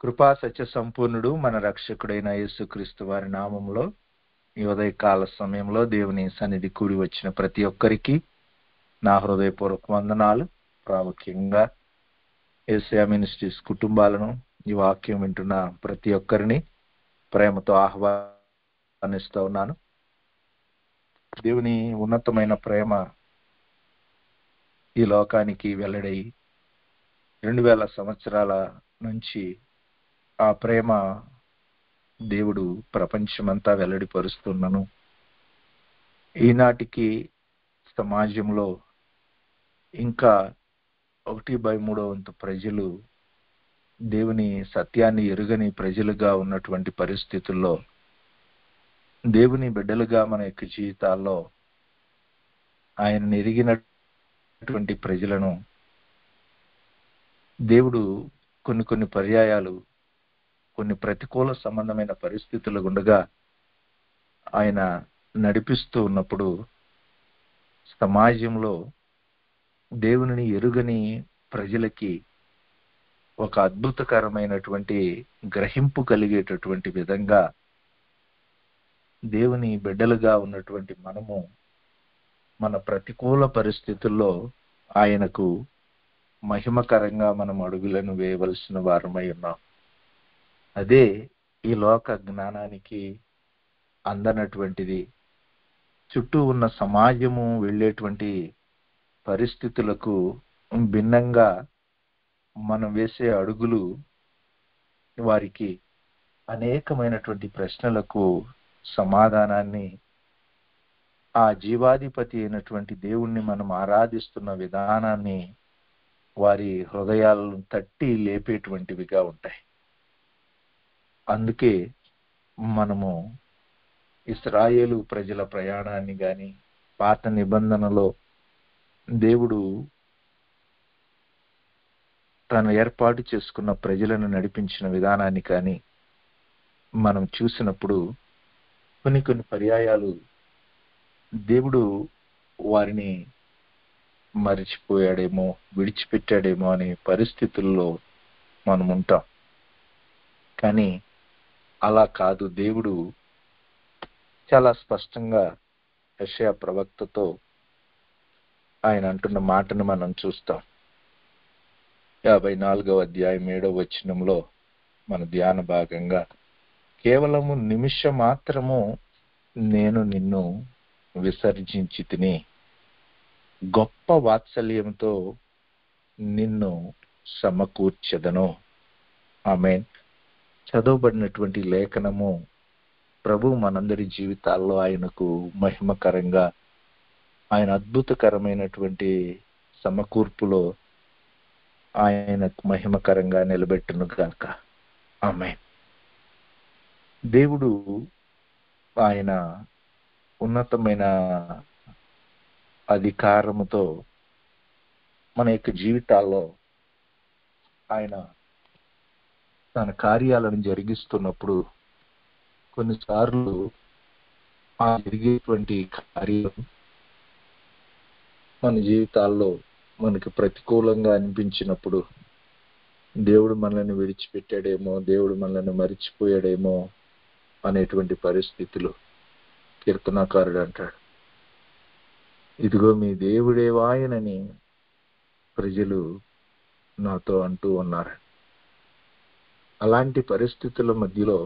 కృపా సత్య సంపూర్ణుడు మన రక్షకుడైన యేసుక్రీస్తు వారి నామములో ఈ ఉదయకాల సమయంలో దేవుని సన్నిధి కూడి వచ్చిన ప్రతి ఒక్కరికి నా హృదయపూర్వక వందనాలు. ప్రాముఖ్యంగా ఏసియా మినిస్ట్రీస్ కుటుంబాలను ఈ వాక్యం వింటున్న ప్రతి ఒక్కరిని ప్రేమతో ఆహ్వానిస్తూ ఉన్నాను. దేవుని ఉన్నతమైన ప్రేమ ఈ లోకానికి వెల్లడై 2000 సంవత్సరాల నుంచి ఆ ప్రేమ దేవుడు ప్రపంచమంతా వెల్లడిపరుస్తున్నాను. ఈనాటికి సమాజంలో ఇంకా 1/3 వంతు ప్రజలు దేవుని సత్యాన్ని ఎరుగని ప్రజలుగా ఉన్నటువంటి పరిస్థితుల్లో దేవుని బిడ్డలుగా మన యొక్క జీవితాల్లో ఆయనను ఎరిగినటువంటి ప్రజలను దేవుడు కొన్ని పర్యాయాలు కొన్ని ప్రతికూల సంబంధమైన పరిస్థితులు గుండగా ఆయన నడిపిస్తూ ఉన్నప్పుడు సమాజంలో దేవునిని ఎరుగని ప్రజలకి ఒక అద్భుతకరమైనటువంటి గ్రహింపు కలిగేటటువంటి విధంగా దేవుని బిడ్డలుగా ఉన్నటువంటి మనము మన ప్రతికూల పరిస్థితుల్లో ఆయనకు మహిమకరంగా మనం అడుగులను వేయవలసిన వారమై ఉన్నాం. అదే ఈ లోక జ్ఞానానికి అందనటువంటిది. చుట్టూ ఉన్న సమాజము వెళ్ళేటువంటి పరిస్థితులకు భిన్నంగా మనం వేసే అడుగులు వారికి అనేకమైనటువంటి ప్రశ్నలకు సమాధానాన్ని ఆ జీవాధిపతి అయినటువంటి దేవుణ్ణి మనం ఆరాధిస్తున్న విధానాన్ని వారి హృదయాలను తట్టి లేపేటువంటివిగా ఉంటాయి. అందుకే మనము ఇశ్రాయేలు ప్రజల ప్రయాణాన్ని గాని పాత నిబంధనలో దేవుడు తను ఏర్పాటు చేసుకున్న ప్రజలను నడిపించిన విధానాన్ని కానీ మనం చూసినప్పుడు కొన్ని పర్యాయాలు దేవుడు వారిని మరిచిపోయాడేమో, విడిచిపెట్టాడేమో అనే పరిస్థితుల్లో మనం ఉంటాం. కానీ అలా కాదు. దేవుడు చాలా స్పష్టంగా యెషయా ప్రవక్తతో ఆయన అంటున్న మాటను మనం చూస్తాం. 54వ అధ్యాయం 7వ వచనంలో మన ధ్యాన భాగంగా, కేవలము నిమిష మాత్రము నేను నిన్ను విసర్జించి తిని గొప్ప వాత్సల్యంతో నిన్ను సమకూర్చెదను. ఆమేన్. చదవబడినటువంటి లేఖనము ప్రభు మనందరి జీవితాల్లో ఆయనకు మహిమకరంగా, ఆయన అద్భుతకరమైనటువంటి సమకూర్పులో ఆయనకు మహిమకరంగా నిలబెట్టును గాక. ఆమేన్. దేవుడు ఆయన ఉన్నతమైన అధికారముతో మన యొక్క జీవితాల్లో ఆయన తన కార్యాలను జరిగిస్తున్నప్పుడు కొన్నిసార్లు ఆ జరిగేటువంటి కార్యం మన జీవితాల్లో మనకి ప్రతికూలంగా అనిపించినప్పుడు దేవుడు మనల్ని విడిచిపెట్టాడేమో, దేవుడు మనల్ని మరిచిపోయాడేమో అనేటువంటి పరిస్థితులు కీర్తనాకారుడు అంటాడు, ఇదిగో మీ దేవుడేవాయనని ప్రజలు నాతో అంటూ ఉన్నారు. అలాంటి పరిస్థితుల మధ్యలో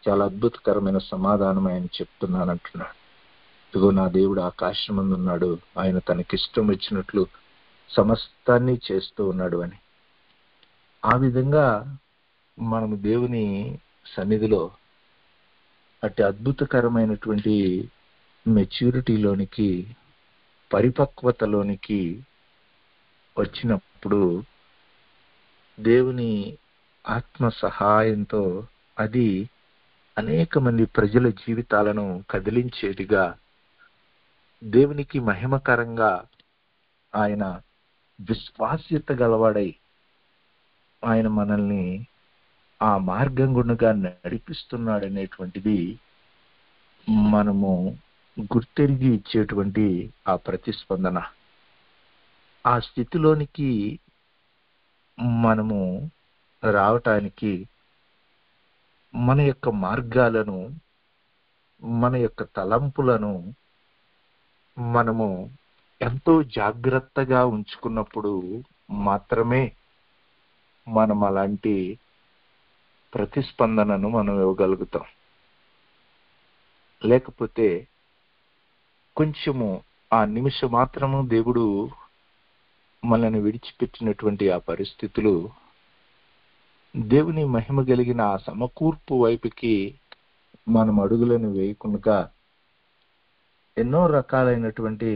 చాలా అద్భుతకరమైన సమాధానం ఆయన చెప్తున్నానంటున్నాడు. ఇదిగో నా దేవుడు ఆకాశమందు ఉన్నాడు, ఆయన తనకిష్టం వచ్చినట్లు సమస్తాన్ని చేస్తూ ఉన్నాడు అని. ఆ విధంగా మనము దేవుని సన్నిధిలో అట్టి అద్భుతకరమైనటువంటి మెచ్యూరిటీలోనికి, పరిపక్వతలోనికి వచ్చినప్పుడు దేవుని ఆత్మ సహాయంతో అది అనేక మంది ప్రజల జీవితాలను కదిలించేదిగా, దేవునికి మహిమకరంగా ఆయన విశ్వాస్యత గలవాడై ఆయన మనల్ని ఆ మార్గం గుండగా నడిపిస్తున్నాడనేటువంటిది మనము గుర్తెరిగి ఇచ్చేటువంటి ఆ ప్రతిస్పందన. ఆ స్థితిలోనికి మనము రావటానికి మన యొక్క మార్గాలను, మన యొక్క తలంపులను మనము ఎంతో జాగ్రత్తగా ఉంచుకున్నప్పుడు మాత్రమే మనం అలాంటి ప్రతిస్పందనను మనం ఇవ్వగలుగుతాం. లేకపోతే కొంచెము ఆ నిమిషం మాత్రము దేవుడు మనల్ని విడిచిపెట్టినటువంటి ఆ పరిస్థితులు దేవుని మహిమ కలిగిన ఆ సమకూర్పు వైపుకి మనం అడుగులను వేయకుండా ఎన్నో రకాలైనటువంటి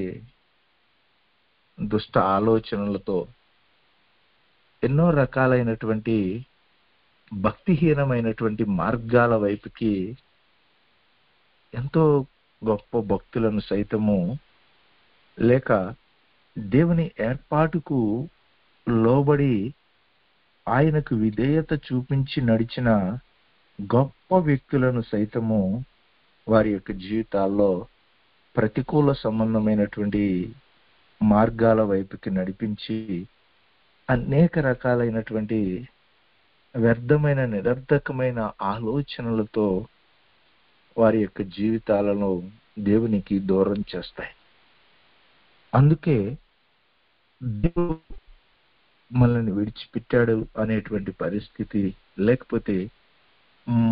దుష్ట ఆలోచనలతో, ఎన్నో రకాలైనటువంటి భక్తిహీనమైనటువంటి మార్గాల వైపుకి ఎంతో గొప్ప భక్తులను సైతము, లేక దేవుని ఏర్పాటుకు లోబడి ఆయనకు విధేయత చూపించి నడిచిన గొప్ప వ్యక్తులను సైతము వారి యొక్క జీవితాల్లో ప్రతికూల సంబంధమైనటువంటి మార్గాల వైపుకి నడిపించి అనేక రకాలైనటువంటి వ్యర్థమైన, నిరర్ధకమైన ఆలోచనలతో వారి యొక్క జీవితాలను దేవునికి దూరం చేస్తాయి. అందుకే దేవుడు మనల్ని విడిచిపెట్టాడు అనేటువంటి పరిస్థితి, లేకపోతే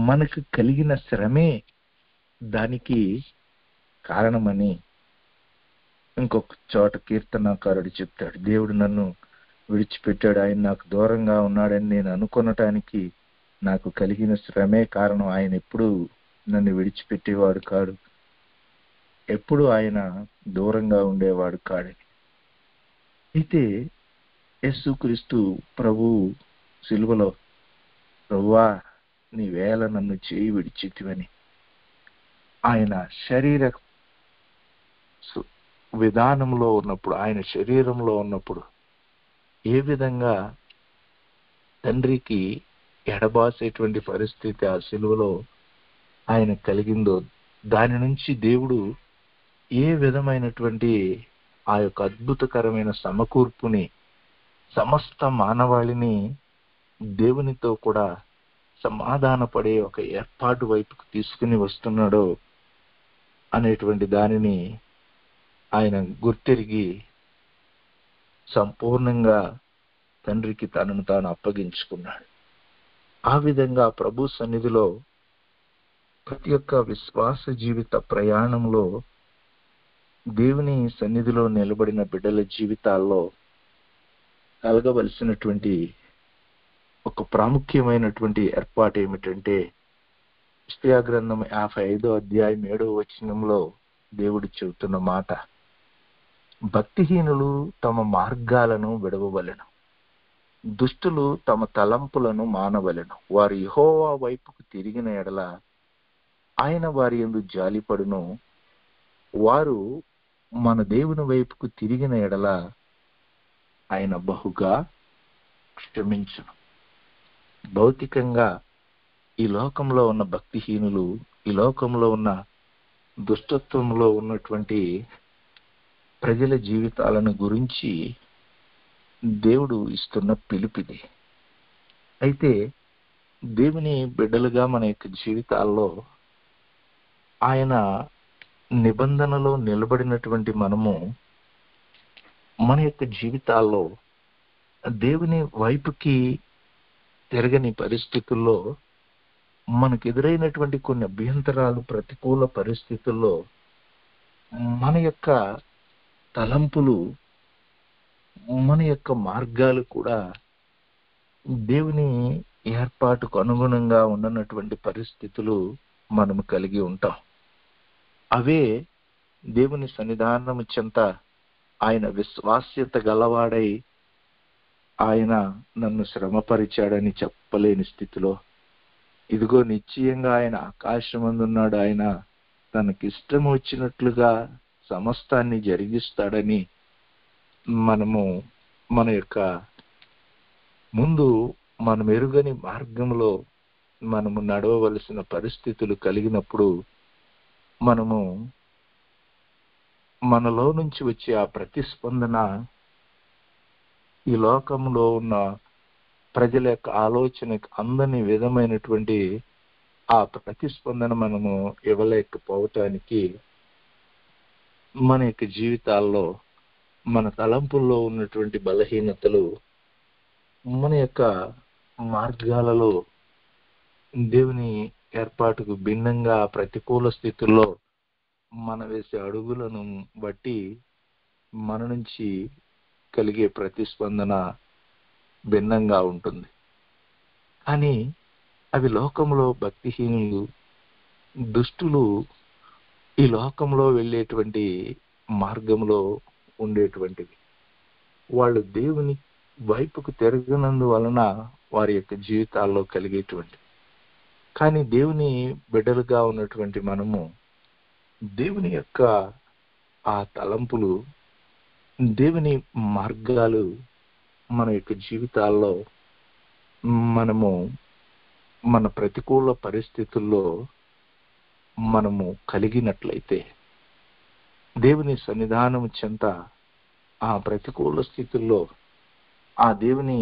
మనకు కలిగిన శ్రమే దానికి కారణమని ఇంకొక చోట కీర్తనాకారుడు చెప్తాడు. దేవుడు నన్ను విడిచిపెట్టాడు, ఆయన నాకు దూరంగా ఉన్నాడని నేను అనుకొనటానికి నాకు కలిగిన శ్రమే కారణం. ఆయన ఎప్పుడు నన్ను విడిచిపెట్టేవాడు కాడు, ఎప్పుడు ఆయన దూరంగా ఉండేవాడు కాడని. అయితే యేసుక్రీస్తు ప్రభు సిలువలో, ప్రభువా నీ వేళ నన్ను చేయి విడిచితివని ఆయన శరీర విధానంలో ఉన్నప్పుడు, ఆయన శరీరంలో ఉన్నప్పుడు ఏ విధంగా తండ్రికి ఎడబాసేటువంటి పరిస్థితి ఆ సిలువలో ఆయన కలిగిందో, దాని నుంచి దేవుడు ఏ విధమైనటువంటి ఆ యొక్క అద్భుతకరమైన సమకూర్పుని, సమస్త మానవాళిని దేవునితో కూడా సమాధాన పడే ఒక ఏర్పాటు వైపుకు తీసుకుని వస్తున్నాడో అనేటువంటి దానిని ఆయన గుర్తెరిగి సంపూర్ణంగా తండ్రికి తనను తాను అప్పగించుకున్నాడు. ఆ విధంగా ప్రభు సన్నిధిలో ప్రతి ఒక్క విశ్వాస జీవిత ప్రయాణంలో, దేవుని సన్నిధిలో నిలబడిన బిడ్డల జీవితాల్లో కలగవలసినటువంటి ఒక ప్రాముఖ్యమైనటువంటి ఏర్పాటు ఏమిటంటే, యెషయా గ్రంథం 55వ అధ్యాయం 7వ వచనంలో దేవుడు చెబుతున్న మాట, భక్తిహీనులు తమ మార్గాలను విడవవలెను, దుష్టులు తమ తలంపులను మానవలెను. వారు యెహోవా వైపుకు తిరిగిన ఎడల ఆయన వారి యందు జాలిపడును, వారు మన దేవుని వైపుకు తిరిగిన ఎడల ఆయన బహుగా క్షమించును. భౌతికంగా ఈ లోకంలో ఉన్న భక్తిహీనులు, ఈ లోకంలో ఉన్న దుష్టత్వంలో ఉన్నటువంటి ప్రజల జీవితాలను గురించి దేవుడు ఇస్తున్న పిలుపిది. అయితే దేవుని బిడ్డలుగా మన యొక్క జీవితాల్లో ఆయన నిబంధనలో నిలబడినటువంటి మనము మన యొక్క జీవితాల్లో దేవుని వైపుకి తిరగని పరిస్థితుల్లో, మనకు ఎదురైనటువంటి కొన్ని అభ్యంతరాలు, ప్రతికూల పరిస్థితుల్లో మన యొక్క తలంపులు, మన యొక్క మార్గాలు కూడా దేవుని ఏర్పాటుకు అనుగుణంగా ఉండనటువంటి పరిస్థితులు మనము కలిగి ఉంటాం. అవే దేవుని సన్నిధానము చెంత ఆయన విశ్వాస్యత గలవాడై ఆయన నన్ను శ్రమపరిచాడని చెప్పలేని స్థితిలో, ఇదిగో నిశ్చయంగా ఆయన ఆకాశమందున్నాడు, ఆయన తనకిష్టం వచ్చినట్లుగా సమస్తాన్ని జరిగిస్తాడని మనము మన యొక్క ముందు మనం ఎరుగని మార్గంలో మనము నడవవలసిన పరిస్థితులు కలిగినప్పుడు, మనము మనలో నుంచి వచ్చే ఆ ప్రతిస్పందన ఈ లోకంలో ఉన్న ప్రజల యొక్క ఆలోచనకు అందని విధమైనటువంటి ఆ ప్రతిస్పందన మనము ఇవ్వలేకపోవటానికి మన యొక్క జీవితాల్లో, మన తలంపుల్లో ఉన్నటువంటి బలహీనతలు, మన యొక్క మార్గాలలో దేవుని ఏర్పాటుకు భిన్నంగా ప్రతికూల స్థితుల్లో మన వేసే అడుగులను బట్టి మన నుంచి కలిగే ప్రతిస్పందన భిన్నంగా ఉంటుంది. కానీ అవి లోకంలో భక్తిహీనులు, దుష్టులు ఈ లోకంలో వెళ్ళేటువంటి మార్గంలో ఉండేటువంటివి. వాళ్ళు దేవుని వైపుకు తిరగనందువలన వారి యొక్క జీవితాల్లో కలిగేటువంటి. కానీ దేవుని బిడ్డలుగా ఉన్నటువంటి మనము దేవుని యొక్క ఆ తలంపులు, దేవుని మార్గాలు మన యొక్క జీవితాల్లో మనము మన ప్రతికూల పరిస్థితుల్లో మనము కలిగినట్లయితే, దేవుని సన్నిధానం చెంత ఆ ప్రతికూల స్థితుల్లో ఆ దేవుని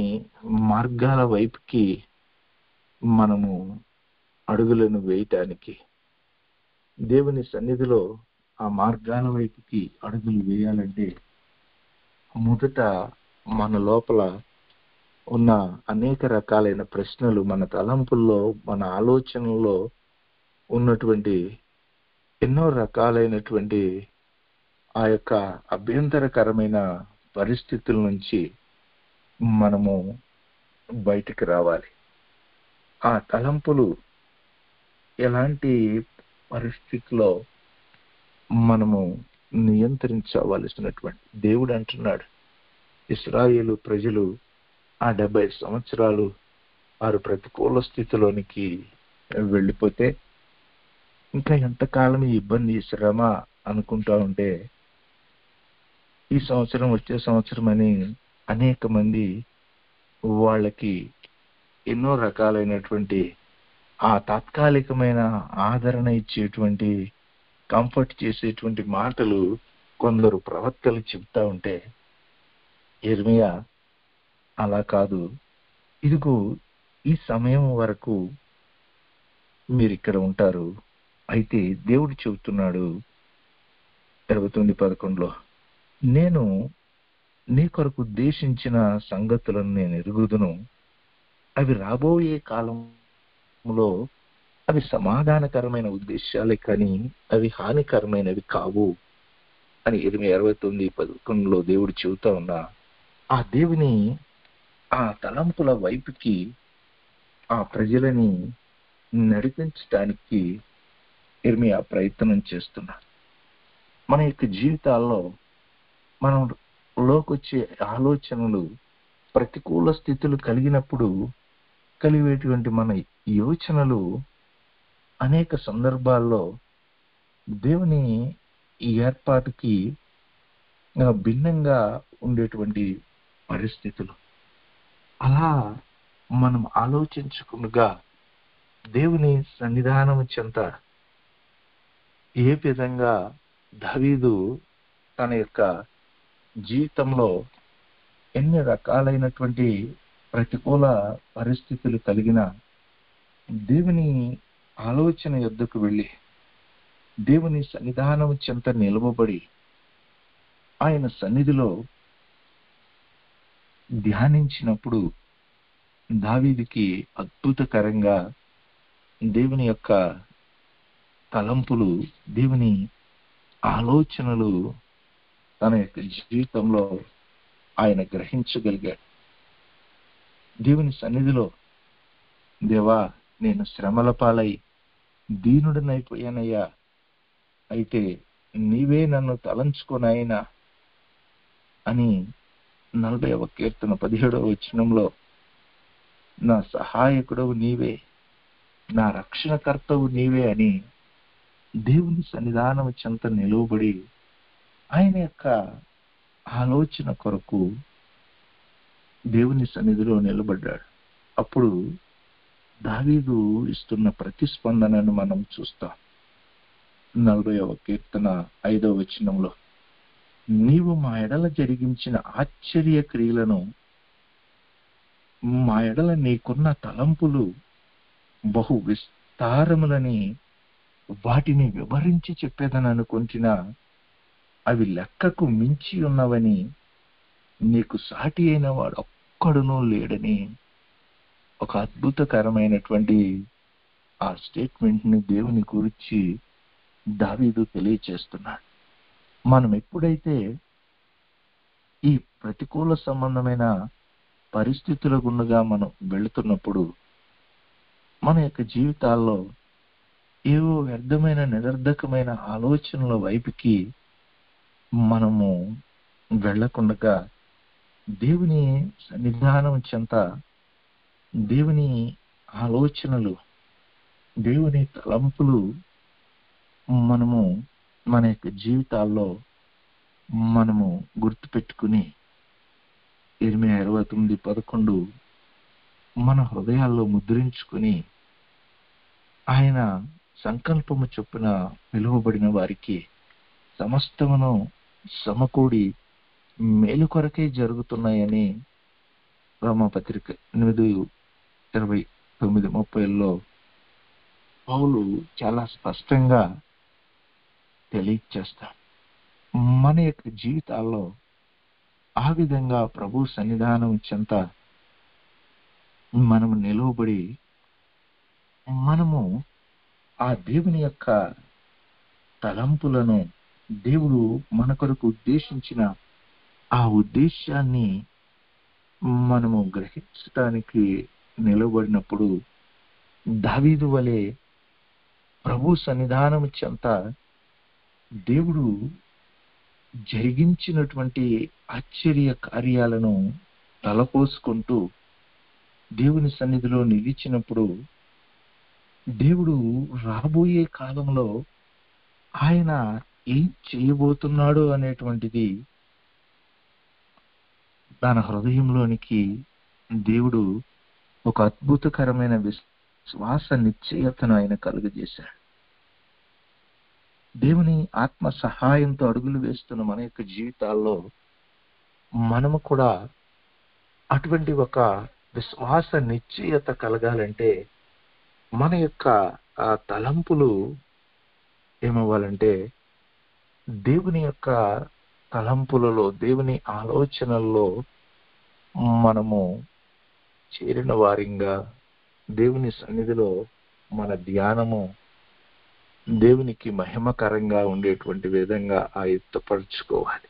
మార్గాల వైపుకి మనము అడుగులను వేయటానికి, దేవుని సన్నిధిలో ఆ మార్గాల వైపుకి అడుగులు వేయాలంటే మొదట మన లోపల ఉన్న అనేక రకాలైన ప్రశ్నలు, మన తలంపుల్లో, మన ఆలోచనల్లో ఉన్నటువంటి ఎన్నో రకాలైనటువంటి ఆ యొక్క అభ్యంతరకరమైన పరిస్థితుల నుంచి మనము బయటికి రావాలి. ఆ తలంపులు ఎలాంటి పరిస్థితిలో మనము నియంత్రించవలసినటువంటి, దేవుడు అంటున్నాడు, ఇశ్రాయేలు ప్రజలు ఆ 70 సంవత్సరాలు వారు ప్రతికూల స్థితిలోనికి వెళ్ళిపోతే ఇంకా ఎంతకాలం ఈ ఇబ్బంది, శ్రమ అనుకుంటా ఉంటే ఈ సంవత్సరం వచ్చే సంవత్సరం అని అనేక మంది వాళ్ళకి ఎన్నో రకాలైనటువంటి ఆ తాత్కాలికమైన ఆదరణ ఇచ్చేటువంటి, కంఫర్ట్ చేసేటువంటి మాటలు కొందరు ప్రవక్తలు చెప్తా ఉంటే యిర్మీయా అలా కాదు, ఇదిగో ఈ సమయం వరకు మీరు ఇక్కడ ఉంటారు. అయితే దేవుడు చెబుతున్నాడు 29:11, నేను నీ కొరకు ఉద్దేశించిన సంగతులను నేను ఎరుగుదును, అవి రాబోయే కాలంలో అవి సమాధానకరమైన ఉద్దేశాలే కానీ అవి హానికరమైనవి కావు అని యిర్మీయా 29:11 దేవుడు చెబుతా ఉన్నా, ఆ దేవుని ఆ తలంపుల వైపుకి ఆ ప్రజలని నడిపించడానికి యిర్మీయా ప్రయత్నం చేస్తున్నా. మన యొక్క జీవితాల్లో మనం లోకొచ్చే ఆలోచనలు, ప్రతికూల స్థితులు కలిగినప్పుడు కలిగేటువంటి మన యోచనలు అనేక సందర్భాల్లో దేవుని ఈ ఏర్పాటుకి భిన్నంగా ఉండేటువంటి పరిస్థితులు. అలా మనం ఆలోచించకుండా దేవుని సన్నిధానం చెంత ఏ విధంగా దావీదు తన యొక్క జీవితంలో ఎన్ని రకాలైనటువంటి ప్రతికూల పరిస్థితులు కలిగిన దేవుని ఆలోచన యొద్దకు వెళ్ళి దేవుని సన్నిధానం చెంత నిలవబడి ఆయన సన్నిధిలో ధ్యానించినప్పుడు దావీదుకి అద్భుతకరంగా దేవుని యొక్క తలంపులు, దేవుని ఆలోచనలు తన యొక్క జీవితంలో ఆయన గ్రహించగలిగాడు. దేవుని సన్నిధిలో, దేవా నేను శ్రమల పాలై దీనుడనైపోయానయ్యా, అయితే నీవే నన్ను తలంచుకొనైనా అని 40వ కీర్తన 17వ వచనంలో, నా సహాయకుడవు నీవే, నా రక్షణకర్తవు నీవే అని దేవుని సన్నిధానం చెంత నిలువబడి ఆయన యొక్క ఆలోచన కొరకు దేవుని సన్నిధిలో నిలబడ్డాడు. అప్పుడు దావీదు ఇస్తున్న ప్రతిస్పందనను మనం చూస్తాం. 40వ కీర్తన 5వ వచనంలో, నీవు మా ఎడల జరిగించిన ఆశ్చర్య క్రియలను మా ఎడల నీకున్న తలంపులు బహు విస్తారములని వాటిని వివరించి చెప్పేదని అనుకుంటున్నా, అవి లెక్కకు మించి ఉన్నవని, నీకు సాటి అయిన వాడు ఒక్కడునూ లేడని ఒక అద్భుతకరమైనటువంటి ఆ స్టేట్మెంట్ ని దేవుని గురించి దావీదు తెలియచేస్తున్నాడు. మనం ఎప్పుడైతే ఈ ప్రతికూల సంబంధమైన పరిస్థితుల గుండగా మనం వెళుతున్నప్పుడు మన యొక్క జీవితాల్లో ఏవో వ్యర్థమైన నిరర్ధకమైన ఆలోచనల వైపుకి మనము వెళ్ళకుండగా దేవుని సన్నిధానం చెంత దేవుని ఆలోచనలు, దేవుని తలంపులు మనము మన యొక్క జీవితాల్లో మనము గుర్తుపెట్టుకుని ఇర్మియా 29:11 మన హృదయాల్లో ముద్రించుకుని ఆయన సంకల్పము చొప్పున పిలువబడిన వారికి సమస్తమును సమకూడి మేలు కొరకే జరుగుతున్నాయని రోమాపత్రిక 8:29-30 పౌలు చాలా స్పష్టంగా తెలియచేస్తాడు. మన యొక్క జీవితాల్లో ఆ విధంగా ప్రభు సన్నిధానం చెంత మనము నిలువబడి మనము ఆ దేవుని యొక్క తలంపులను, దేవుడు మన కొరకు ఉద్దేశించిన ఆ ఉద్దేశాన్ని మనము గ్రహించడానికి నిలబడినప్పుడు దావీదు వలె ప్రభు సన్నిధానం చెంత దేవుడు జరిగించినటువంటి ఆశ్చర్య కార్యాలను తలపోసుకుంటూ దేవుని సన్నిధిలో నిలిచినప్పుడు దేవుడు రాబోయే కాలంలో ఆయన ఏం చేయబోతున్నాడు అనేటువంటిది తన హృదయంలోనికి దేవుడు ఒక అద్భుతకరమైన విశ్వాస నిశ్చయతను ఆయన కలుగజేశాడు. దేవుని ఆత్మ సహాయంతో అడుగులు వేస్తున్న మన యొక్క జీవితాల్లో మనము కూడా అటువంటి ఒక విశ్వాస నిశ్చయత కలగాలంటే మన యొక్క ఆ తలంపులు ఏమవ్వాలంటే దేవుని యొక్క తలంపులలో, దేవుని ఆలోచనల్లో మనము చేరిన వారిగా దేవుని సన్నిధిలో మన ధ్యానము దేవునికి మహిమకరంగా ఉండేటువంటి విధంగా ఆయత్తపరుచుకోవాలి.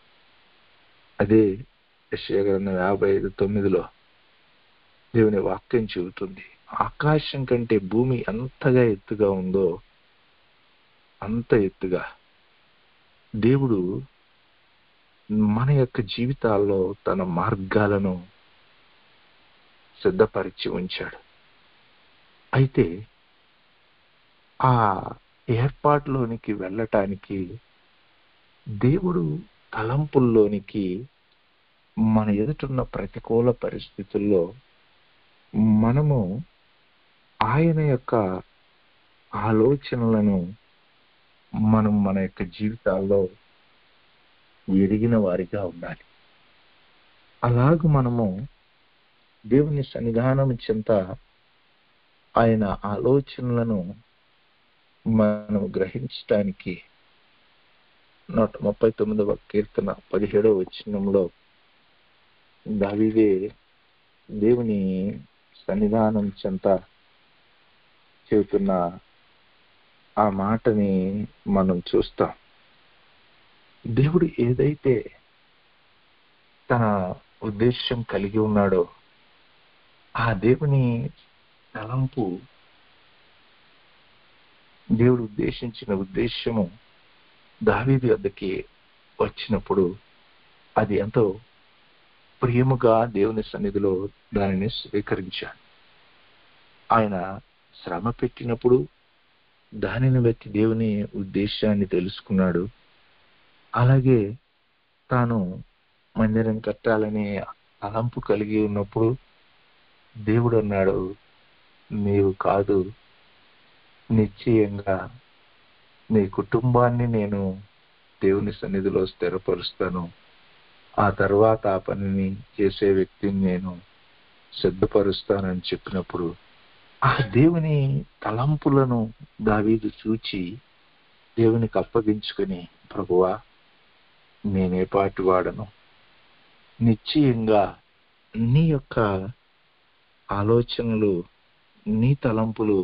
అదే యెషయా గ్రంథం 55:9 దేవుని వాక్యం చెబుతుంది. ఆకాశం కంటే భూమి ఎంతగా ఎత్తుగా ఉందో అంత ఎత్తుగా దేవుడు మన యొక్క జీవితాల్లో తన మార్గాలను సిద్ధపరిచి ఉంచాడు. అయితే ఆ ఏర్పాటులోనికి వెళ్ళటానికి దేవుడు తలంపుల్లోనికి మన ఎదుటున్న ప్రతికూల పరిస్థితుల్లో మనము ఆయన యొక్క ఆలోచనలను మనం మన యొక్క జీవితాల్లో ఎరిగిన వారిగా ఉండాలి. అలాగ మనము దేవుని సన్నిధానం చెంత ఆయన ఆలోచనలను మనం గ్రహించటానికి 139వ కీర్తన 17వ వచనంలో దావీదే దేవుని సన్నిధానం చెంత చెబుతున్న ఆ మాటని మనం చూస్తాం. దేవుడు ఏదైతే తన ఉద్దేశం కలిగి ఉన్నాడో ఆ దేవుని తలంపు, దేవుడు ఉద్దేశించిన ఉద్దేశము దావీదు వద్దకి వచ్చినప్పుడు అది ఎంతో ప్రియముగా దేవుని సన్నిధిలో దానిని స్వీకరించాడు. ఆయన శ్రమ పెట్టినప్పుడు దానిని బట్టి దేవుని ఉద్దేశాన్ని తెలుసుకున్నాడు. అలాగే తాను మందిరం కట్టాలనే తలంపు కలిగి ఉన్నప్పుడు దేవుడు అన్నాడు, నీవు కాదు, నిశ్చయంగా నీ కుటుంబాన్ని నేను దేవుని సన్నిధిలో స్థిరపరుస్తాను, ఆ తర్వాత ఆ పనిని చేసే వ్యక్తిని నేను సిద్ధపరుస్తానని చెప్పినప్పుడు ఆ దేవుని తలంపులను దావీదు చూచి దేవునికి అప్పగించుకుని, ప్రభువా నేనే పాటి వాడను, నిశ్చయంగా నీ యొక్క ఆలోచనలు, నీ తలంపులు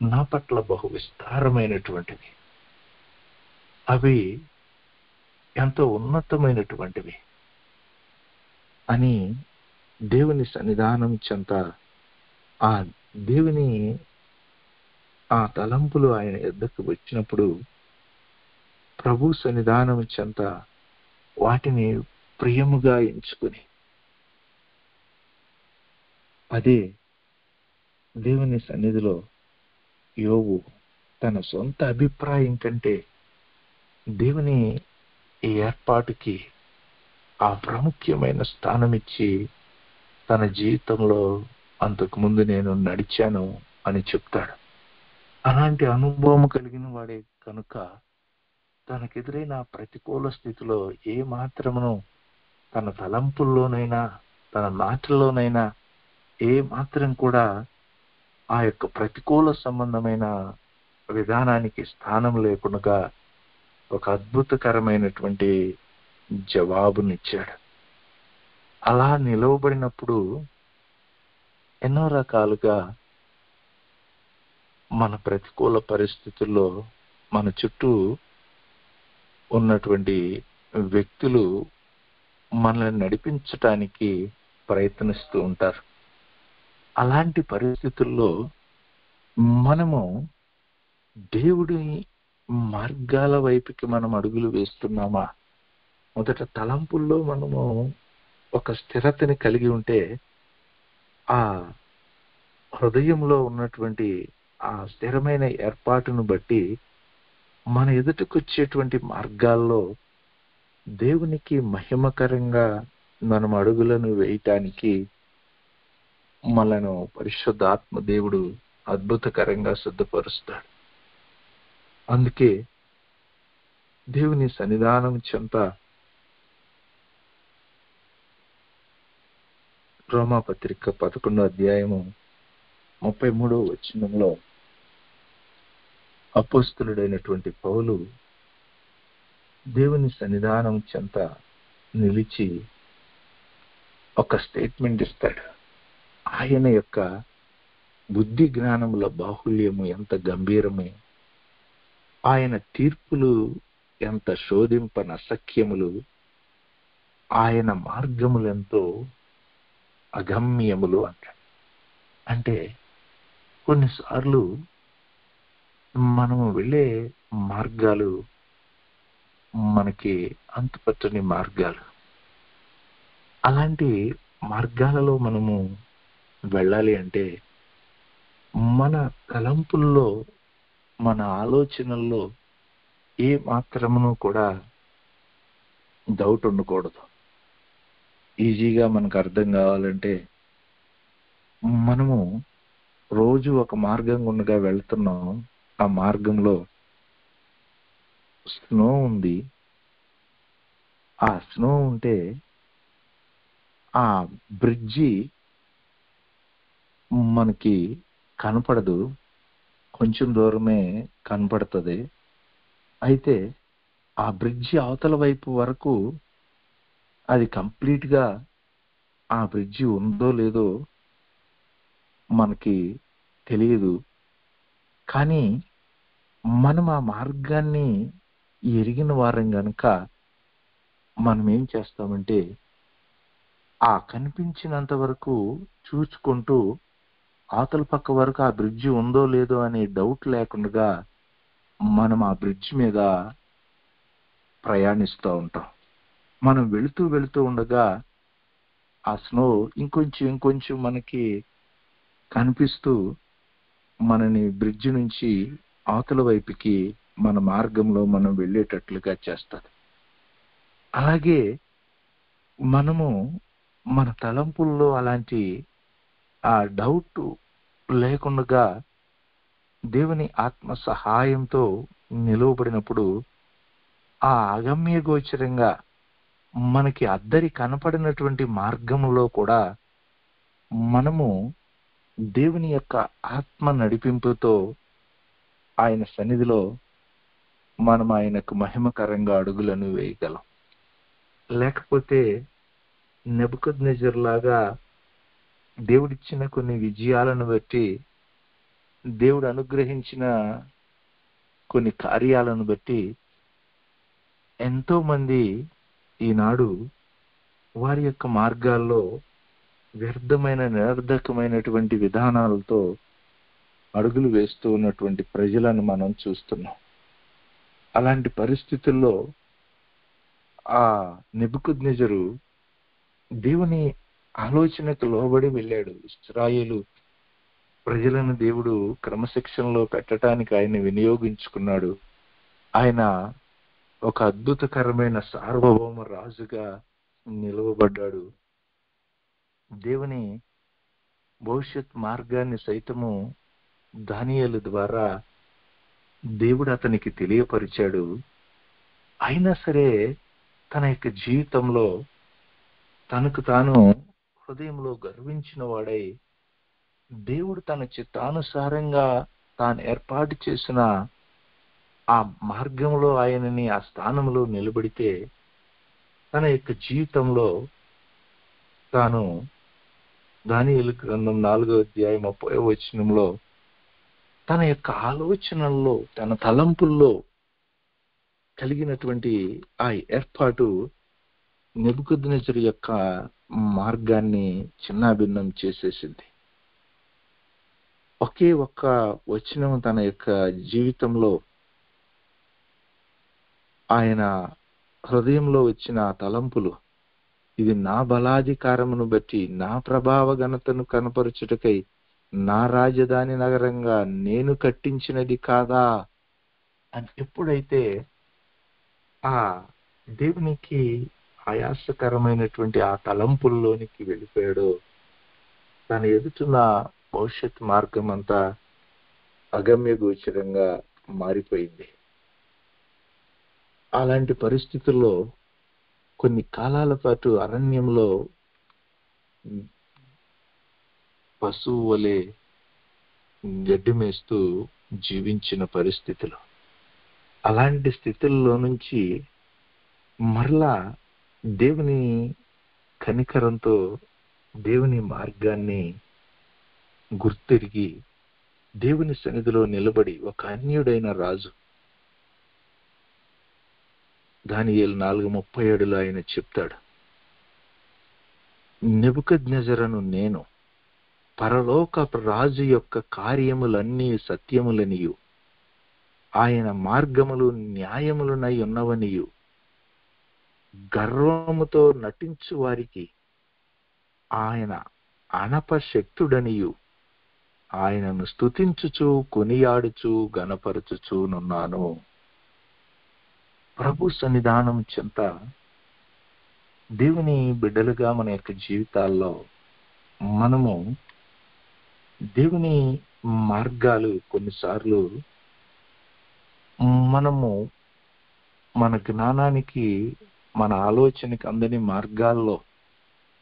నా పట్ల బహు విస్తారమైనటువంటివి, అవి ఎంతో ఉన్నతమైనటువంటివి అని దేవుని సన్నిధానం చెంత ఆ దేవుని ఆ తలంపులు ఆయన యొద్దకు వచ్చినప్పుడు ప్రభు సన్నిధానం చెంత వాటిని ప్రియముగా ఎంచుకుని, అదే దేవుని సన్నిధిలో యోబు తన సొంత అభిప్రాయం కంటే దేవుని ఈ ఏర్పాటుకి ఆ ప్రాముఖ్యమైన స్థానం ఇచ్చి తన జీవితంలో అంతకుముందు నేను నడిచాను అని చెప్తాడు. అలాంటి అనుభవం కలిగిన వాడే కనుక తనకెదురైన ప్రతికూల స్థితిలో ఏ మాత్రమును తన తలంపుల్లోనైనా తన మాటల్లోనైనా ఏ మాత్రం కూడా ఆ యొక్క ప్రతికూల సంబంధమైన విధానానికి స్థానం లేకుండా ఒక అద్భుతకరమైనటువంటి జవాబునిచ్చాడు. అలా నిలవబడినప్పుడు ఎన్నో రకాలుగా మన ప్రతికూల పరిస్థితుల్లో మన చుట్టూ ఉన్నటువంటి వ్యక్తులు మనల్ని నడిపించటానికి ప్రయత్నిస్తూ ఉంటారు. అలాంటి పరిస్థితుల్లో మనము దేవుడి మార్గాల వైపుకి మనం అడుగులు వేస్తున్నామా? మొదట తలంపుల్లో మనము ఒక స్థిరతని కలిగి ఉంటే ఆ హృదయంలో ఉన్నటువంటి ఆ స్థిరమైన ఏర్పాటును బట్టి మన ఎదుటకొచ్చేటువంటి మార్గాల్లో దేవునికి మహిమకరంగా మనం అడుగులను వేయటానికి మనను పరిశుద్ధాత్మ దేవుడు అద్భుతకరంగా సిద్ధపరుస్తాడు. అందుకే దేవుని సన్నిధానం చెంత రోమాపత్రిక 11వ అధ్యాయము 33వ వచనంలో అపోస్తలుడైనటువంటి పౌలు దేవుని సన్నిధానం చెంత నిలిచి ఒక స్టేట్మెంట్ ఇస్తాడు. ఆయన యొక్క బుద్ధి జ్ఞానముల బాహుల్యము ఎంత గంభీరమే, ఆయన తీర్పులు ఎంత శోధింపనసఖ్యములు, ఆయన మార్గములెంతో అగమ్యములు అంటాడు. అంటే కొన్నిసార్లు మనము వెళ్ళే మార్గాలు మనకి అంతుపట్టని మార్గాలు. అలాంటి మార్గాలలో మనము వెళ్ళాలి అంటే మన తలంపుల్లో మన ఆలోచనల్లో ఏ మాత్రమును కూడా డౌట్ ఉండకూడదు. ఈజీగా మనకు అర్థం కావాలంటే మనము రోజు ఒక మార్గం గుండగా వెళ్తున్నాం. ఆ మార్గంలో స్నో ఉంది. ఆ స్నో ఉంటే ఆ బ్రిడ్జి మనకి కనపడదు, కొంచెం దూరమే కనపడుతుంది. అయితే ఆ బ్రిడ్జి అవతల వైపు వరకు అది కంప్లీట్గా ఆ బ్రిడ్జి ఉందో లేదో మనకి తెలియదు. కానీ మనం ఆ మార్గాన్ని ఎరిగిన వారం గనుక మనం ఏం చేస్తామంటే ఆ కనిపించినంత వరకు చూసుకుంటూ అవతల పక్క వరకు ఆ బ్రిడ్జి ఉందో లేదో అనే డౌట్ లేకుండా మనం ఆ బ్రిడ్జి మీద ప్రయాణిస్తూ ఉంటాం. మనం వెళుతూ ఉండగా ఆ స్నో ఇంకొంచెం మనకి కనిపిస్తూ మనని బ్రిడ్జి నుంచి అవతల వైపుకి మన మార్గంలో మనం వెళ్ళేటట్లుగా చేస్తుంది. అలాగే మనము మన తలంపుల్లో అలాంటి ఆ డౌట్ లేకుండా దేవుని ఆత్మ సహాయంతో నిలువబడినప్పుడు ఆ అగమ్య గోచరంగా మనకి అద్దరి కనపడినటువంటి మార్గంలో కూడా మనము దేవుని యొక్క ఆత్మ నడిపింపుతో ఆయన సన్నిధిలో మనం ఆయనకు మహిమకరంగా అడుగులను వేయగలం. లేకపోతే నెబుకద్నెజర్ లాగా దేవుడిచ్చిన కొన్ని విజయాలను బట్టి, దేవుడు అనుగ్రహించిన కొన్ని కార్యాలను బట్టి ఎంతో మంది ఈనాడు వారి యొక్క మార్గాల్లో వ్యర్థమైన నిరర్ధకమైనటువంటి విధానాలతో అడుగులు వేస్తూ ఉన్నటువంటి ప్రజలను మనం చూస్తున్నాం. అలాంటి పరిస్థితుల్లో ఆ నెబుకద్నెజరు దేవుని ఆలోచనకు లోబడి వెళ్ళాడు. ఇశ్రాయేలు ప్రజలను దేవుడు క్రమశిక్షణలో పెట్టడానికి ఆయన వినియోగించుకున్నాడు. ఆయన ఒక అద్భుతకరమైన సార్వభౌమ రాజుగా నిలువబడ్డాడు. దేవుని భవిష్యత్ మార్గాన్ని సైతము దానియేలు ద్వారా దేవుడు అతనికి తెలియపరిచాడు. అయినా సరే తన యొక్క జీవితంలో తనకు తాను హృదయంలో గర్వించిన వాడై, దేవుడు తన చిత్తానుసారంగా తాను ఏర్పాటు చేసిన ఆ మార్గంలో ఆయనని ఆ స్థానంలో నిలబడితే తన యొక్క జీవితంలో తాను దానియేలు గ్రంథం 4వ అధ్యాయం 30వ వచనంలో తన యొక్క ఆలోచనల్లో, తన తలంపుల్లో కలిగినటువంటి ఆ ఏర్పాటు నెబుకద్నెజరు యొక్క మార్గాన్ని చిన్నాభిన్నం చేసేసింది. ఒకే ఒక్క వచనం తన యొక్క జీవితంలో ఆయన హృదయంలో వచ్చిన తలంపులు, ఇది నా బలాధికారమును బట్టి, నా ప్రభావ ఘనతను కనపరచుటకై నా రాజధాని నగరంగా నేను కట్టించినది కాదా అని ఎప్పుడైతే ఆ దేవునికి ఆయాసకరమైనటువంటి ఆ తలంపుల్లోనికి వెళ్ళిపోయాడో, తన ఎదుటిన భవిష్యత్ మార్గం అంతా అగమ్య గోచరంగా మారిపోయింది. అలాంటి పరిస్థితుల్లో కొన్ని కాలాల పాటు అరణ్యంలో పశువు వలె గడ్డి మేస్తూ జీవించిన పరిస్థితులు. అలాంటి స్థితుల్లో నుంచి మరలా దేవుని కనికరంతో దేవుని మార్గాన్ని గుర్తిరిగి దేవుని సన్నిధిలో నిలబడి ఒక అన్యుడైన రాజు, దానియేలు 4:37 ఆయన చెప్తాడు, నెబుకద్నెజరును నేను పరలోకపు రాజు యొక్క కార్యములన్నీ సత్యములనియు ఆయన మార్గములు న్యాయములనై ఉన్నవనియు గర్వముతో నటించు వారికి ఆయన అనపశక్తుడనియు ఆయనను స్తుతించుచు కొనియాడుచు గణపరచుచునున్నాను. ప్రభు సన్నిధానం చెంత దేవుని బిడ్డలుగా మన యొక్క జీవితాల్లో మనము దేవుని మార్గాలు కొన్నిసార్లు మనము మన జ్ఞానానికి, మన ఆలోచనకి అందని మార్గాల్లో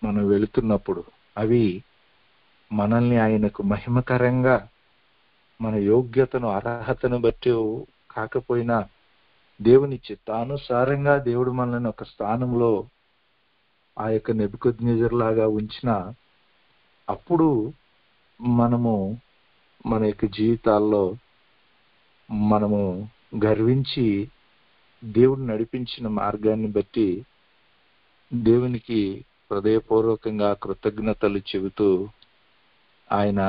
మనం వెళుతున్నప్పుడు అవి మనల్ని ఆయనకు మహిమకరంగా, మన యోగ్యతను అర్హతను బట్టి కాకపోయినా దేవుని చిత్తానుసారంగా దేవుడు మనల్ని ఒక స్థానంలో ఆ యొక్క నెబుకద్నెజరు లాగా ఉంచిన అప్పుడు మనము మన యొక్క జీవితాల్లో మనము గర్వించి దేవుడు నడిపించిన మార్గాన్ని బట్టి దేవునికి హృదయపూర్వకంగా కృతజ్ఞతలు చెబుతూ ఆయన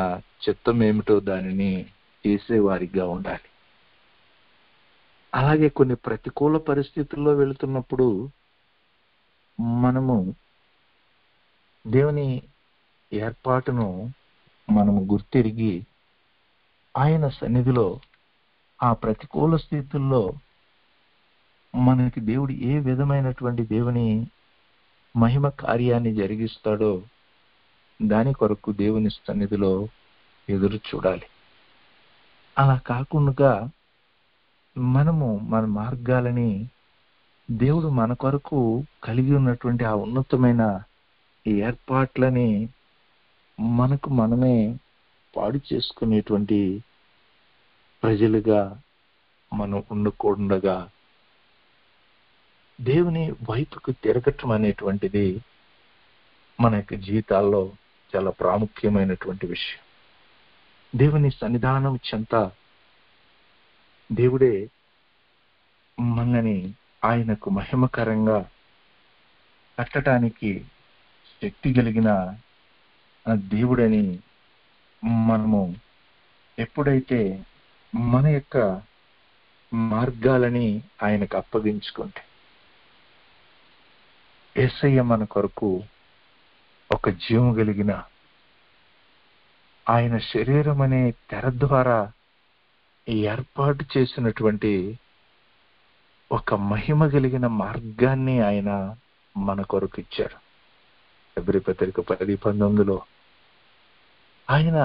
చిత్తం ఏమిటో దానిని చేసేవారిగా ఉండాలి. అలాగే కొన్ని ప్రతికూల పరిస్థితుల్లో వెళుతున్నప్పుడు మనము దేవుని ఏర్పాటును మనము గుర్తిరిగి ఆయన సన్నిధిలో ఆ ప్రతికూల స్థితుల్లో మనకి దేవుడు ఏ విధమైనటువంటి దేవుని మహిమ కార్యాన్ని జరిగిస్తాడో దాని కొరకు దేవుని సన్నిధిలో ఎదురు చూడాలి. అలా కాకుండా మనము మన మార్గాలని దేవుడు మన కొరకు కలిగి ఉన్నటువంటి ఆ ఉన్నతమైన ఏర్పాట్లని మనకు మనమే పాడు చేసుకునేటువంటి ప్రజలుగా మనం ఉండకూడగా దేవుని వైపుకు తిరగటం అనేటువంటిది మన యొక్క జీవితాల్లో చాలా ప్రాముఖ్యమైనటువంటి విషయం. దేవుని సన్నిధానం చెంత దేవుడే మనని ఆయనకు మహిమకరంగా కట్టడానికి శక్తి కలిగిన దేవుడని మనము ఎప్పుడైతే మన యొక్క మార్గాలని ఆయనకు అప్పగించుకుంటే, యేసయ్య మన కొరకు ఒక జీవం కలిగిన ఆయన శరీరం అనే తెర ద్వారా ఏర్పాటు చేసినటువంటి ఒక మహిమ కలిగిన మార్గాన్ని ఆయన మన కొరకు ఇచ్చాడు. హెబ్రీ పత్రిక 10:19 ఆయన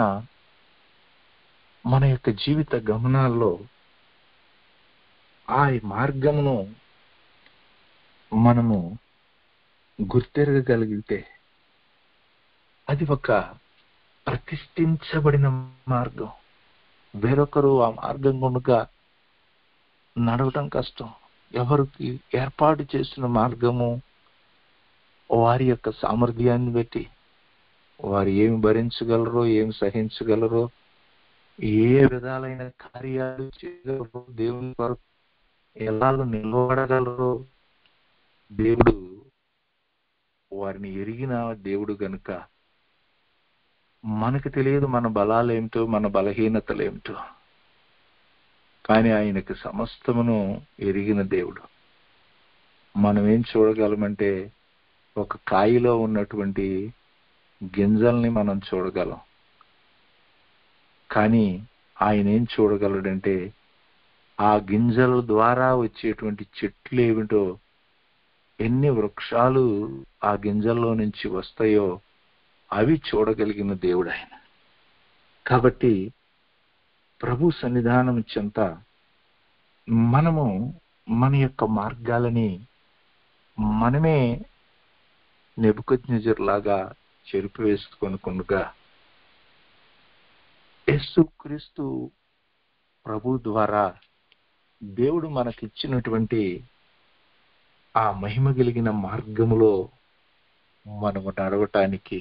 మన యొక్క జీవిత గమనాల్లో ఆ మార్గమును మనము గుర్తెరగగలిగితే అది ఒక ప్రతిష్ఠించబడిన మార్గం. వేరొకరు ఆ మార్గం గుండా నడవటం కష్టం. ఎవరికి ఏర్పాటు చేసిన మార్గము వారి యొక్క సామర్థ్యాన్ని బట్టి వారు ఏమి భరించగలరో, ఏమి సహించగలరో, ఏ విధాలైన కార్యాలు చేయగలరో, దేవుని కొరకు ఎలాగో నిలబడగలరో దేవుడు వారిని ఎరిగిన దేవుడు గనుక మనకు తెలియదు మన బలాలేమిటో, మన బలహీనతలేమిటో. కానీ ఆయనకు సమస్తమును ఎరిగిన దేవుడు. మనం ఏం చూడగలమంటే ఒక కాయలో ఉన్నటువంటి గింజల్ని మనం చూడగలం. కానీ ఆయన ఏం చూడగలడంటే ఆ గింజల ద్వారా వచ్చేటువంటి చెట్లు ఏమిటో, ఎన్ని వృక్షాలు ఆ గింజల్లో నుంచి వస్తాయో అవి చూడగలిగిన దేవుడు ఆయన. కాబట్టి ప్రభు సన్నిధానం చెంత మనము మన యొక్క మార్గాలని మనమే నెబుకద్నెజరులాగా చెరిపివేసుకొనకుండా యేసుక్రీస్తు ప్రభు ద్వారా దేవుడు మనకిచ్చినటువంటి ఆ మహిమ కలిగిన మార్గములో మనము నడవటానికి,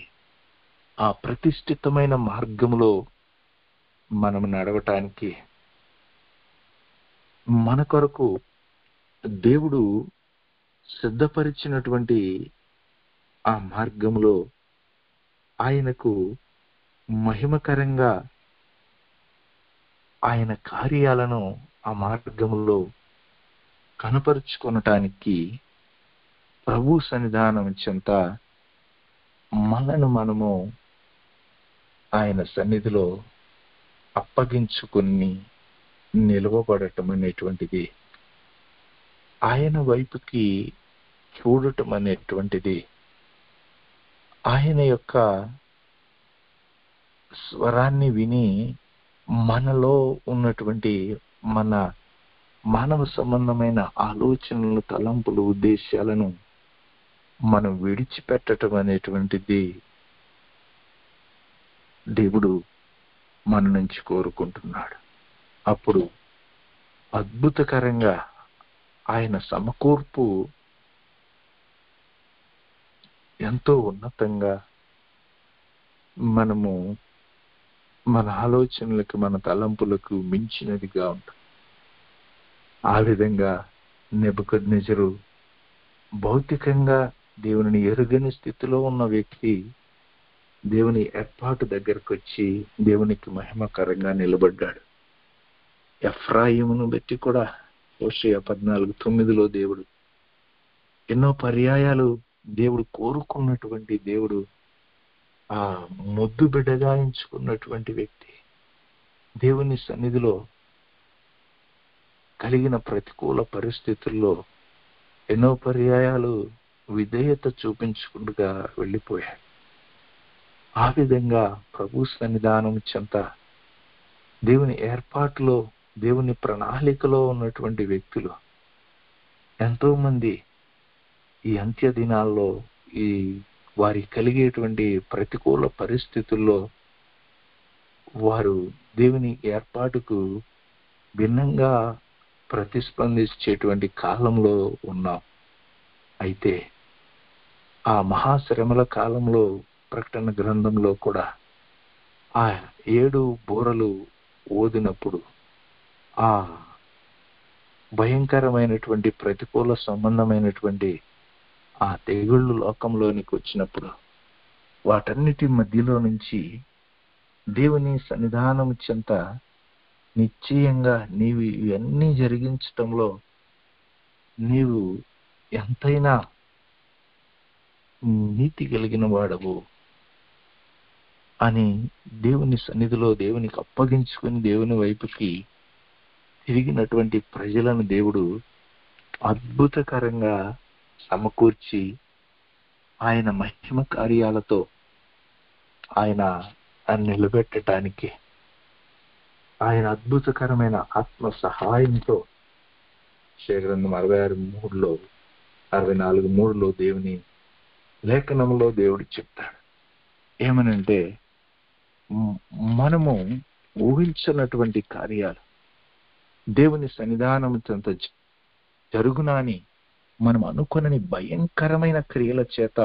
ఆ ప్రతిష్ఠితమైన మార్గములో మనము నడవటానికి మన కొరకు దేవుడు సిద్ధపరిచినటువంటి ఆ మార్గములో ఆయనకు మహిమకరంగా ఆయన కార్యాలను ఆ మార్గములో కనపరుచుకొనటానికి ప్రభు సన్నిధానం చెంత మనము ఆయన సన్నిధిలో అప్పగించుకుని నిలవబడటం అనేటువంటిది, ఆయన వైపుకి చూడటం అనేటువంటిది, ఆయన యొక్క స్వరాన్ని విని మనలో ఉన్నటువంటి మన మానవ సంబంధమైన ఆలోచనలు, తలంపులు, ఉద్దేశాలను మనం విడిచిపెట్టడం అనేటువంటిది దేవుడు మన నుంచి కోరుకుంటున్నాడు. అప్పుడు అద్భుతకరంగా ఆయన సమకూర్పు ఎంతో ఉన్నతంగా మనము మన ఆలోచనలకు, మన తలంపులకు మించినదిగా ఉంటుంది. ఆ విధంగా నెబుకద్నెజరు భౌతికంగా దేవుని ఎరుగని స్థితిలో ఉన్న వ్యక్తి దేవుని ఏర్పాటు దగ్గరకు వచ్చి దేవునికి మహిమకరంగా నిలబడ్డాడు. ఎఫ్రాయిమును బట్టి కూడా హోషేయ 14:9 దేవుడు ఎన్నో పర్యాయాలు దేవుడు కోరుకున్నటువంటి దేవుడు, ఆ మొద్దు బిడ్డగా ఎంచుకున్నటువంటి వ్యక్తి దేవుని సన్నిధిలో కలిగిన ప్రతికూల పరిస్థితుల్లో ఎన్నో పర్యాయాలు విధేయత చూపించుకుంటూ వెళ్ళిపోయాడు. ఆ విధంగా ప్రభు సన్నిధానం చెంత దేవుని ఏర్పాటులో, దేవుని ప్రణాళికలో ఉన్నటువంటి వ్యక్తులు ఎంతో మంది ఈ అంత్య దినాల్లో, ఈ వారికి కలిగేటువంటి ప్రతికూల పరిస్థితుల్లో వారు దేవుని ఏర్పాటుకు భిన్నంగా ప్రతిస్పందించేటువంటి కాలంలో ఉన్నాం. అయితే ఆ మహాశ్రమల కాలంలో ప్రకటన గ్రంథంలో కూడా ఆ 7 బూరలు ఊదినప్పుడు ఆ భయంకరమైనటువంటి ప్రతికూల సంబంధమైనటువంటి ఆ తెగుళ్ళు లోకంలోనికి వచ్చినప్పుడు వాటన్నిటి మధ్యలో నుంచి దేవుని సన్నిధానం చెంత నిశ్చయంగా నీవు ఇవన్నీ జరిగించటంలో నీవు ఎంతైనా నీతి కలిగిన వాడవు అని దేవుని సన్నిధిలో దేవునికి అప్పగించుకుని దేవుని వైపుకి తిరిగినటువంటి ప్రజలను దేవుడు అద్భుతకరంగా సమకూర్చి ఆయన మహిమ కార్యాలతో ఆయన నిలబెట్టడానికి ఆయన అద్భుతకరమైన ఆత్మ సహాయంతో గ్రంథం 66:3లో 64:3లో దేవుని లేఖనంలో దేవుడు చెప్తాడు. ఏమనంటే మనము ఊహించినటువంటి కార్యాలు దేవుని సన్నిధానం చెంత జరుగునని మనం అనుకునని భయంకరమైన క్రియల చేత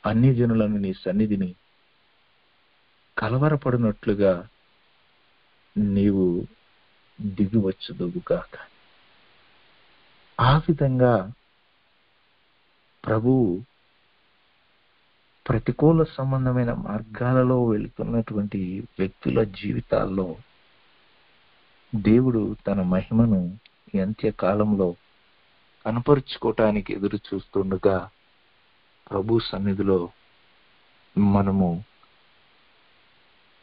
అన్ని జనులను నీ సన్నిధిని కలవరపడినట్లుగా నీవు దిగివచ్చుదువుగాక. ఆ విధంగా ప్రభువు ప్రతికూల సంబంధమైన మార్గాలలో వెళుతున్నటువంటి వ్యక్తుల జీవితాల్లో దేవుడు తన మహిమను ఈ అంత్యకాలంలో కనపరుచుకోవటానికి ఎదురు చూస్తుండగా ప్రభు సన్నిధిలో మనము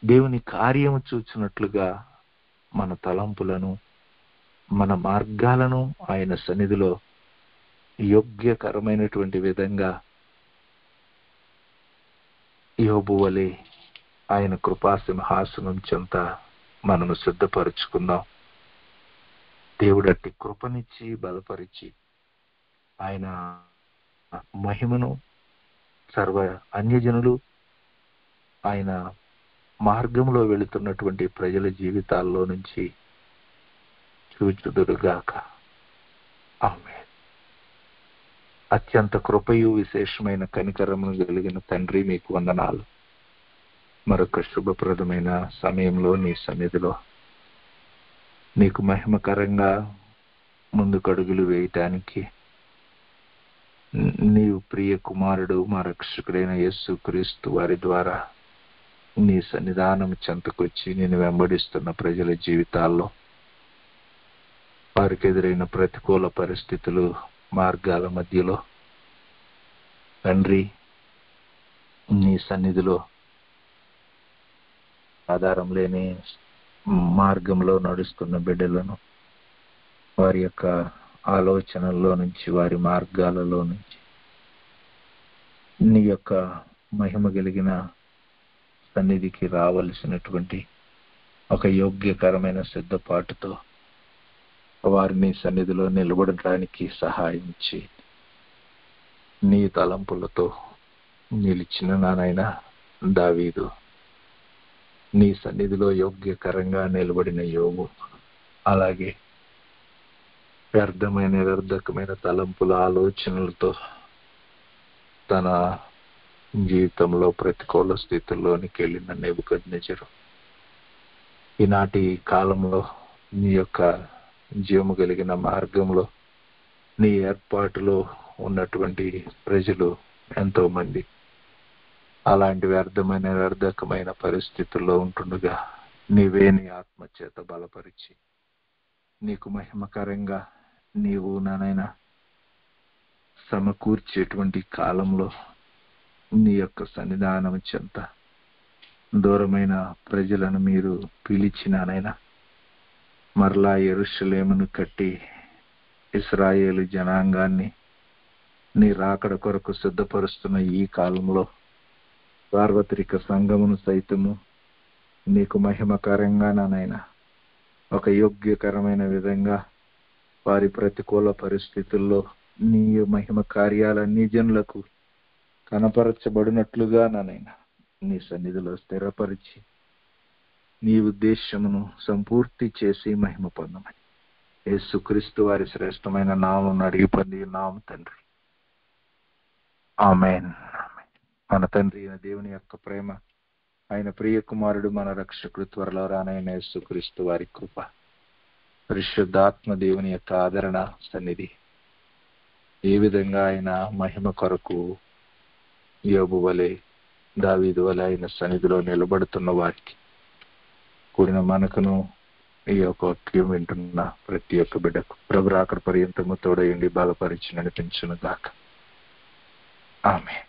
దేవుని కార్యము చూచినట్లుగా మన తలంపులను మన మార్గాలను ఆయన సన్నిధిలో యోగ్యకరమైనటువంటి విధంగా యోబు వలె ఆయన కృపాసింహాసనం చెంత మనము సిద్ధపరుచుకుందాం. దేవుడట్టి కృపనిచ్చి బలపరిచి ఆయన మహిమను సర్వ అన్యజనులు ఆయన మార్గంలో వెళుతున్నటువంటి ప్రజల జీవితాల్లో నుంచి చూచుదురుగాక. ఆమేన్. అత్యంత కృపయు విశేషమైన కనికరమును కలిగిన తండ్రి, మీకు వందనాలు. మరొక శుభప్రదమైన సమయంలో నీ సన్నిధిలో నీకు మహిమకరంగా ముందుకడుగులు వేయటానికి నీవు ప్రియ కుమారుడు మా రక్షకుడైన యేసుక్రీస్తు వారి ద్వారా నీ సన్నిధానం చెంతకొచ్చి నేను వెంబడిస్తున్న ప్రజల జీవితాల్లో వారికి ఎదురైన ప్రతికూల పరిస్థితులు మార్గాల మధ్యలో తండ్రి నీ సన్నిధిలో ఆధారం లేని మార్గంలో నడుస్తున్న బిడ్డలను వారి యొక్క ఆలోచనల్లో నుంచి వారి మార్గాలలో నుంచి నీ యొక్క మహిమ కలిగిన సన్నిధికి రావలసినటువంటి ఒక యోగ్యకరమైన సిద్ధపాటుతో వారిని సన్నిధిలో నిలబడటానికి సహాయం చేయి. నీ తలంపులతో నిలిచిన నానైనా దావీదు, నీ సన్నిధిలో యోగ్యకరంగా నిలబడిన యోగు, అలాగే వ్యర్థకమైన తలంపుల ఆలోచనలతో తన జీవితంలో ప్రతికూల స్థితుల్లోనికి వెళ్ళిన నెబుకద్నెజరు ఈనాటి కాలంలో నీ యొక్క జీవము కలిగిన మార్గంలో నీ ఏర్పాటులో ఉన్నటువంటి ప్రజలు ఎంతో మంది అలాంటి వ్యర్థకమైన పరిస్థితుల్లో ఉంటుండగా నీవే నీ ఆత్మ చేత బలపరిచి నీకు మహిమకరంగా నీవు నానైనా సమకూర్చేటువంటి కాలంలో నీ యొక్క సన్నిధానం చెంత దూరమైన ప్రజలను మీరు పిలిచినానైనా మరలా యెరూషలేమును కట్టి ఇశ్రాయేలు జనాంగాన్ని నీ రాకడ కొరకు సిద్ధపరుస్తున్న ఈ కాలంలో సార్వత్రిక సంఘమును సైతము నీకు మహిమకరంగా నానైనా ఒక యోగ్యకరమైన విధంగా వారి ప్రతికూల పరిస్థితుల్లో నీ మహిమ కార్యాలన్నీ జనులకు కనపరచబడినట్లుగా నాయన నీ సన్నిధిలో స్థిరపరిచి నీ ఉద్దేశమును సంపూర్తి చేసి మహిమ పొందమని యేసుక్రీస్తు వారి శ్రేష్టమైన నామం అడిగి పొంది నామ తండ్రి, ఆమేన్. మన తండ్రి అయిన దేవుని యొక్క ప్రేమ, ఆయన ప్రియ కుమారుడు మన రక్షకుడు త్వరలో రానైన యేసుక్రీస్తు వారి కృప, పరిశుద్ధాత్మ దేవుని యొక్క ఆదరణ సన్నిధి, ఏ విధంగా ఆయన మహిమ కొరకు యోబు వలె దావీదు వలె ఆయన సన్నిధిలో నిలబడుతున్న వారికి కూడిన మనకును ఈ యొక్క వాక్యం వింటున్న ప్రతి ఒక్క బిడ్డకు ప్రభు రాకడ పర్యంతము తోడయుండి బలపరిచి నడిపించును గాక. ఆమేన్.